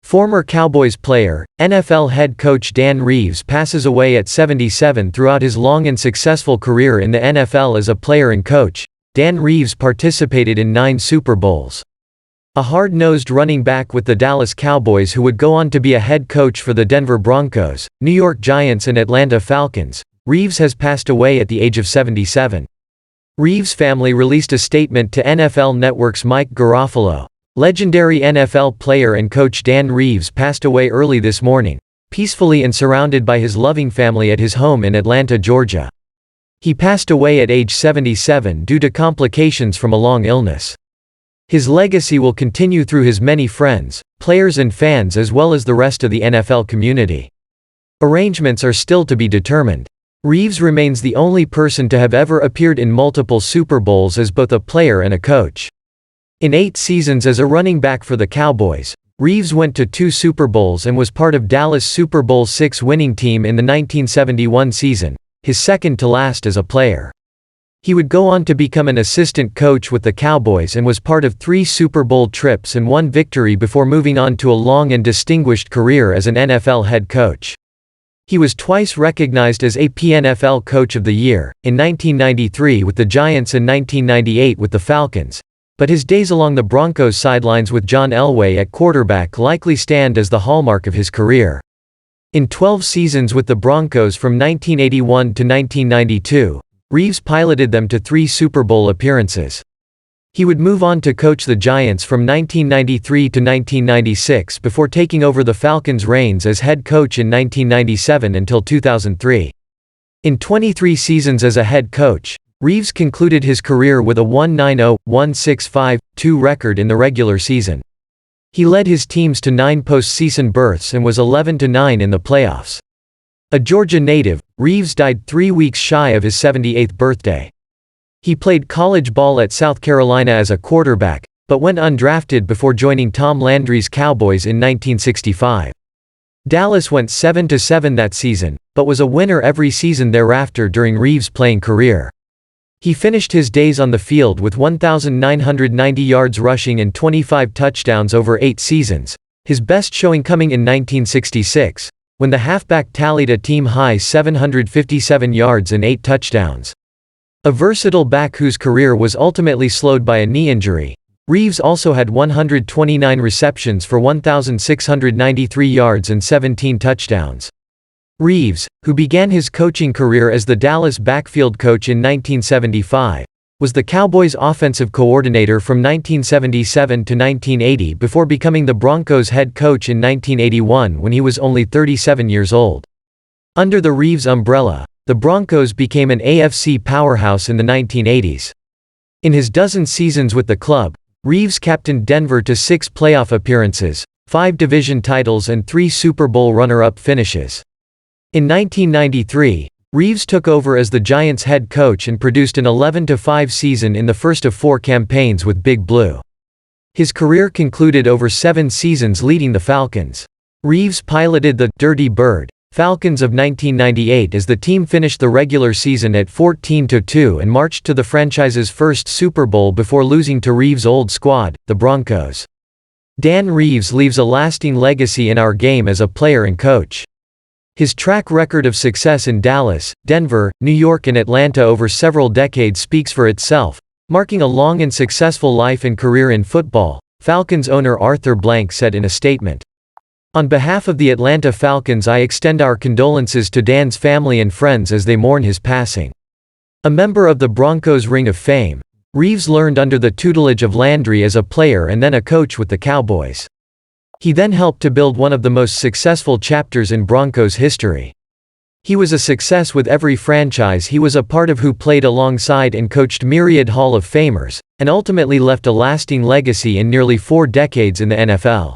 Former Cowboys player, NFL head coach Dan Reeves passes away at 77. Throughout his long and successful career in the NFL as a player and coach, Dan Reeves participated in 9 Super Bowls. A hard-nosed running back with the Dallas Cowboys who would go on to be a head coach for the Denver Broncos, New York Giants and Atlanta Falcons, Reeves has passed away at the age of 77. Reeves' family released a statement to NFL Network's Mike Garafolo. Legendary NFL player and coach Dan Reeves passed away early this morning, peacefully and surrounded by his loving family at his home in Atlanta, Georgia. He passed away at age 77 due to complications from a long illness. His legacy will continue through his many friends, players and fans as well as the rest of the NFL community. Arrangements are still to be determined. Reeves remains the only person to have ever appeared in multiple Super Bowls as both a player and a coach. In 8 seasons as a running back for the Cowboys, Reeves went to 2 Super Bowls and was part of Dallas' Super Bowl VI winning team in the 1971 season, his second to last as a player. He would go on to become an assistant coach with the Cowboys and was part of 3 Super Bowl trips and 1 victory before moving on to a long and distinguished career as an NFL head coach. He was twice recognized as AP NFL Coach of the Year, in 1993 with the Giants and 1998 with the Falcons. But his days along the Broncos sidelines with John Elway at quarterback likely stand as the hallmark of his career. In 12 seasons with the Broncos from 1981 to 1992, Reeves piloted them to 3 Super Bowl appearances. He would move on to coach the Giants from 1993 to 1996 before taking over the Falcons' reins as head coach in 1997 until 2003. In 23 seasons as a head coach, Reeves concluded his career with a 190-165-2 record in the regular season. He led his teams to 9 postseason berths and was 11-9 in the playoffs. A Georgia native, Reeves died 3 weeks shy of his 78th birthday. He played college ball at South Carolina as a quarterback, but went undrafted before joining Tom Landry's Cowboys in 1965. Dallas went 7-7 that season, but was a winner every season thereafter during Reeves' playing career. He finished his days on the field with 1,990 yards rushing and 25 touchdowns over 8 seasons, his best showing coming in 1966, when the halfback tallied a team-high 757 yards and 8 touchdowns. A versatile back whose career was ultimately slowed by a knee injury, Reeves also had 129 receptions for 1,693 yards and 17 touchdowns. Reeves, who began his coaching career as the Dallas backfield coach in 1975, was the Cowboys' offensive coordinator from 1977 to 1980 before becoming the Broncos' head coach in 1981 when he was only 37 years old. Under the Reeves umbrella, the Broncos became an AFC powerhouse in the 1980s. In his dozen seasons with the club, Reeves captained Denver to 6 playoff appearances, 5 division titles and 3 Super Bowl runner-up finishes. In 1993, Reeves took over as the Giants' head coach and produced an 11-5 season in the first of 4 campaigns with Big Blue. His career concluded over 7 seasons leading the Falcons. Reeves piloted the Dirty Bird Falcons of 1998 as the team finished the regular season at 14-2 and marched to the franchise's first Super Bowl before losing to Reeves' old squad, the Broncos. Dan Reeves leaves a lasting legacy in our game as a player and coach. His track record of success in Dallas, Denver, New York and Atlanta over several decades speaks for itself, marking a long and successful life and career in football, Falcons owner Arthur Blank said in a statement. On behalf of the Atlanta Falcons, I extend our condolences to Dan's family and friends as they mourn his passing. A member of the Broncos' Ring of Fame, Reeves learned under the tutelage of Landry as a player and then a coach with the Cowboys. He then helped to build one of the most successful chapters in Broncos history. He was a success with every franchise he was a part of, who played alongside and coached myriad Hall of Famers, and ultimately left a lasting legacy in nearly 4 decades in the NFL.